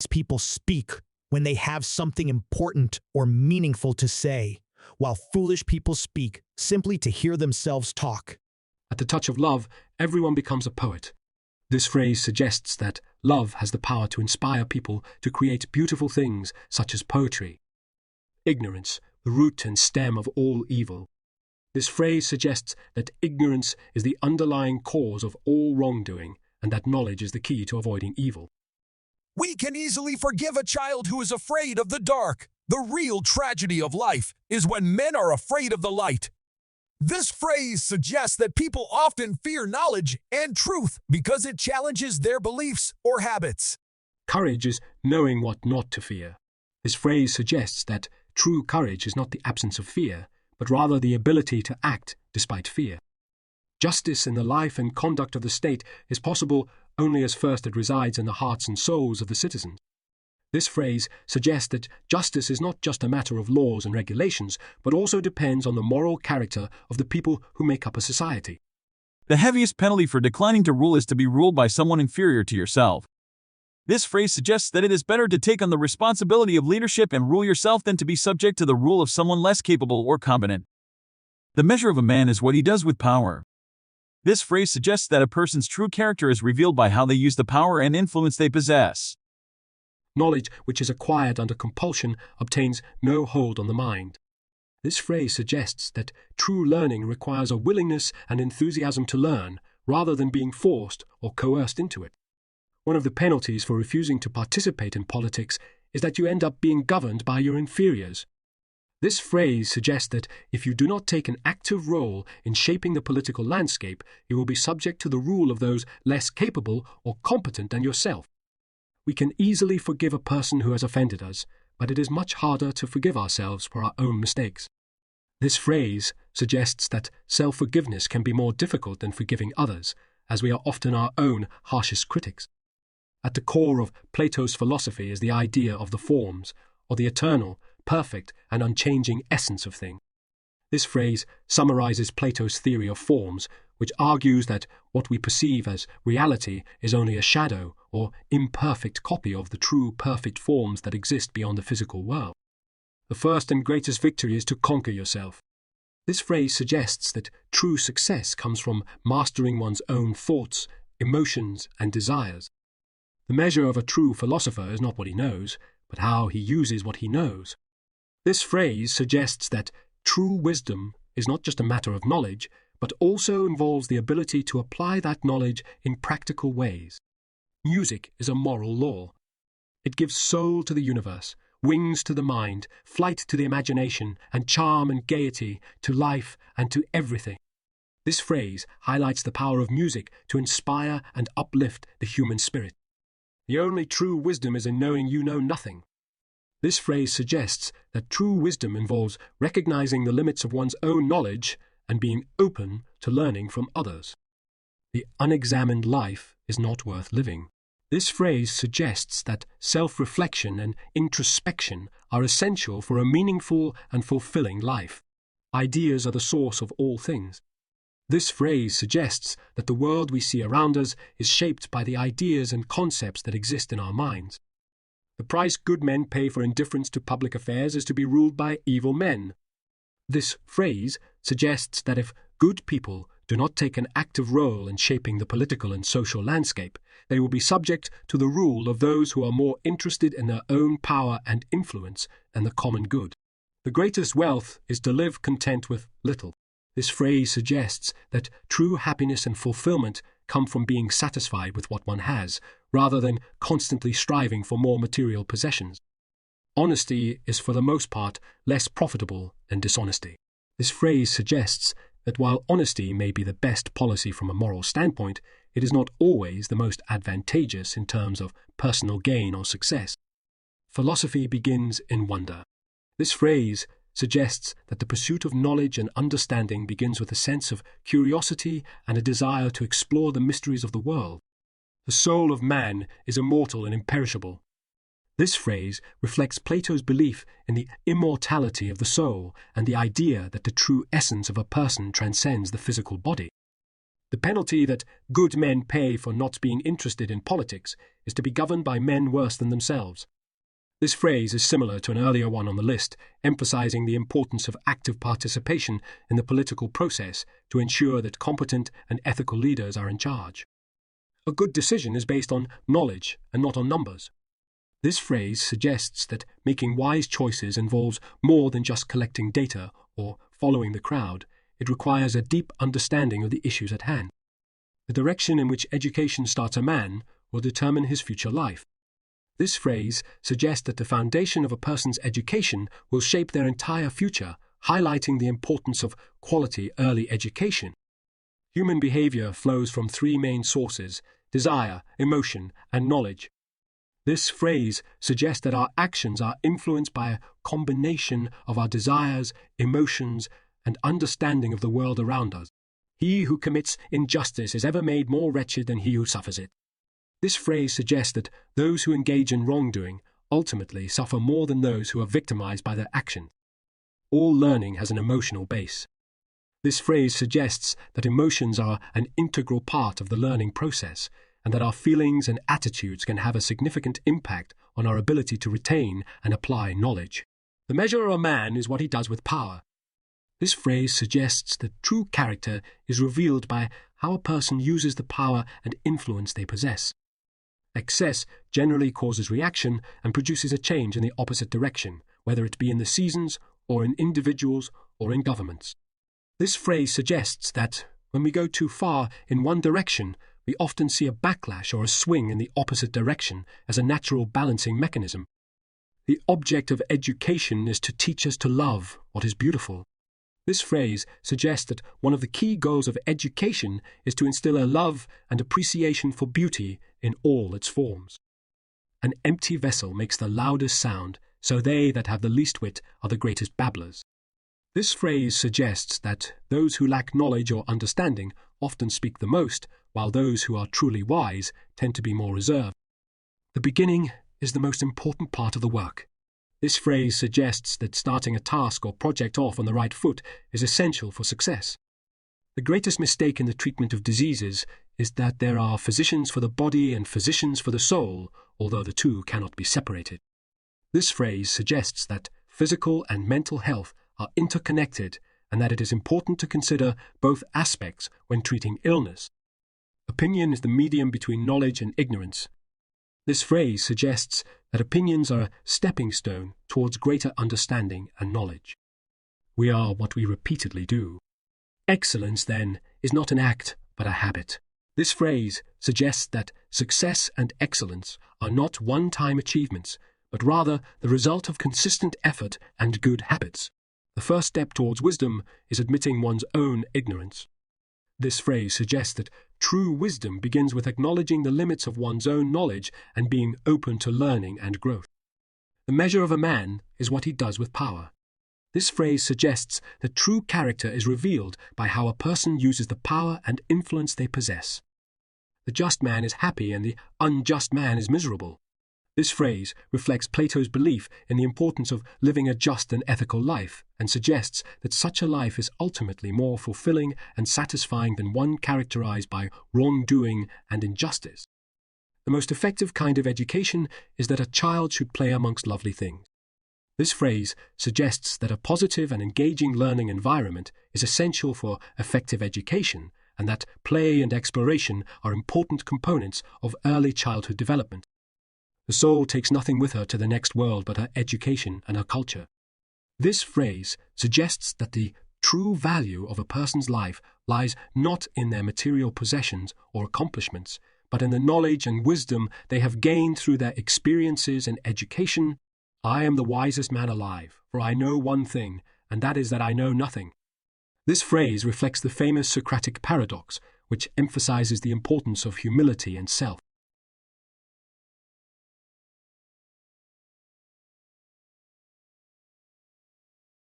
People speak when they have something important or meaningful to say, while foolish people speak simply to hear themselves talk. At the touch of love, everyone becomes a poet. This phrase suggests that love has the power to inspire people to create beautiful things such as poetry. Ignorance, the root and stem of all evil. This phrase suggests that ignorance is the underlying cause of all wrongdoing and that knowledge is the key to avoiding evil. We can easily forgive a child who is afraid of the dark. The real tragedy of life is when men are afraid of the light. This phrase suggests that people often fear knowledge and truth because it challenges their beliefs or habits. Courage is knowing what not to fear. This phrase suggests that true courage is not the absence of fear, but rather the ability to act despite fear. Justice in the life and conduct of the state is possible only as first it resides in the hearts and souls of the citizens. This phrase suggests that justice is not just a matter of laws and regulations, but also depends on the moral character of the people who make up a society. The heaviest penalty for declining to rule is to be ruled by someone inferior to yourself. This phrase suggests that it is better to take on the responsibility of leadership and rule yourself than to be subject to the rule of someone less capable or competent. The measure of a man is what he does with power. This phrase suggests that a person's true character is revealed by how they use the power and influence they possess. Knowledge which is acquired under compulsion obtains no hold on the mind. This phrase suggests that true learning requires a willingness and enthusiasm to learn, rather than being forced or coerced into it. One of the penalties for refusing to participate in politics is that you end up being governed by your inferiors. This phrase suggests that if you do not take an active role in shaping the political landscape, you will be subject to the rule of those less capable or competent than yourself. We can easily forgive a person who has offended us, but it is much harder to forgive ourselves for our own mistakes. This phrase suggests that self-forgiveness can be more difficult than forgiving others, as we are often our own harshest critics. At the core of Plato's philosophy is the idea of the forms, or the eternal, perfect, and unchanging essence of things. This phrase summarizes Plato's theory of forms, which argues that what we perceive as reality is only a shadow or imperfect copy of the true perfect forms that exist beyond the physical world. The first and greatest victory is to conquer yourself. This phrase suggests that true success comes from mastering one's own thoughts, emotions, and desires. The measure of a true philosopher is not what he knows, but how he uses what he knows. This phrase suggests that true wisdom is not just a matter of knowledge, but also involves the ability to apply that knowledge in practical ways. Music is a moral law. It gives soul to the universe, wings to the mind, flight to the imagination, and charm and gaiety to life and to everything. This phrase highlights the power of music to inspire and uplift the human spirit. The only true wisdom is in knowing you know nothing. This phrase suggests that true wisdom involves recognizing the limits of one's own knowledge and being open to learning from others. The unexamined life is not worth living. This phrase suggests that self-reflection and introspection are essential for a meaningful and fulfilling life. Ideas are the source of all things. This phrase suggests that the world we see around us is shaped by the ideas and concepts that exist in our minds. The price good men pay for indifference to public affairs is to be ruled by evil men. This phrase suggests that if good people do not take an active role in shaping the political and social landscape, they will be subject to the rule of those who are more interested in their own power and influence than the common good. The greatest wealth is to live content with little. This phrase suggests that true happiness and fulfillment come from being satisfied with what one has, rather than constantly striving for more material possessions. Honesty is for the most part less profitable than dishonesty. This phrase suggests that while honesty may be the best policy from a moral standpoint, it is not always the most advantageous in terms of personal gain or success. Philosophy begins in wonder. This phrase suggests that the pursuit of knowledge and understanding begins with a sense of curiosity and a desire to explore the mysteries of the world. The soul of man is immortal and imperishable. This phrase reflects Plato's belief in the immortality of the soul and the idea that the true essence of a person transcends the physical body. The penalty that good men pay for not being interested in politics is to be governed by men worse than themselves. This phrase is similar to an earlier one on the list, emphasizing the importance of active participation in the political process to ensure that competent and ethical leaders are in charge. A good decision is based on knowledge and not on numbers. This phrase suggests that making wise choices involves more than just collecting data or following the crowd. It requires a deep understanding of the issues at hand. The direction in which education starts a man will determine his future life. This phrase suggests that the foundation of a person's education will shape their entire future, highlighting the importance of quality early education. Human behavior flows from three main sources: desire, emotion, and knowledge. This phrase suggests that our actions are influenced by a combination of our desires, emotions, and understanding of the world around us. He who commits injustice is ever made more wretched than he who suffers it. This phrase suggests that those who engage in wrongdoing ultimately suffer more than those who are victimized by their actions. All learning has an emotional base. This phrase suggests that emotions are an integral part of the learning process, and that our feelings and attitudes can have a significant impact on our ability to retain and apply knowledge. The measure of a man is what he does with power. This phrase suggests that true character is revealed by how a person uses the power and influence they possess. Excess generally causes reaction and produces a change in the opposite direction, whether it be in the seasons, or in individuals, or in governments. This phrase suggests that, when we go too far in one direction, we often see a backlash or a swing in the opposite direction as a natural balancing mechanism. The object of education is to teach us to love what is beautiful. This phrase suggests that one of the key goals of education is to instill a love and appreciation for beauty in all its forms. An empty vessel makes the loudest sound, so they that have the least wit are the greatest babblers. This phrase suggests that those who lack knowledge or understanding often speak the most, while those who are truly wise tend to be more reserved. The beginning is the most important part of the work. This phrase suggests that starting a task or project off on the right foot is essential for success. The greatest mistake in the treatment of diseases is that there are physicians for the body and physicians for the soul, although the two cannot be separated. This phrase suggests that physical and mental health are interconnected and that it is important to consider both aspects when treating illness. Opinion is the medium between knowledge and ignorance. This phrase suggests that opinions are a stepping stone towards greater understanding and knowledge. We are what we repeatedly do. Excellence, then, is not an act, but a habit. This phrase suggests that success and excellence are not one-time achievements, but rather the result of consistent effort and good habits. The first step towards wisdom is admitting one's own ignorance. This phrase suggests that true wisdom begins with acknowledging the limits of one's own knowledge and being open to learning and growth. The measure of a man is what he does with power. This phrase suggests that true character is revealed by how a person uses the power and influence they possess. The just man is happy and the unjust man is miserable. This phrase reflects Plato's belief in the importance of living a just and ethical life and suggests that such a life is ultimately more fulfilling and satisfying than one characterized by wrongdoing and injustice. The most effective kind of education is that a child should play amongst lovely things. This phrase suggests that a positive and engaging learning environment is essential for effective education and that play and exploration are important components of early childhood development. The soul takes nothing with her to the next world but her education and her culture. This phrase suggests that the true value of a person's life lies not in their material possessions or accomplishments, but in the knowledge and wisdom they have gained through their experiences and education. I am the wisest man alive, for I know one thing, and that is that I know nothing. This phrase reflects the famous Socratic paradox, which emphasizes the importance of humility and self.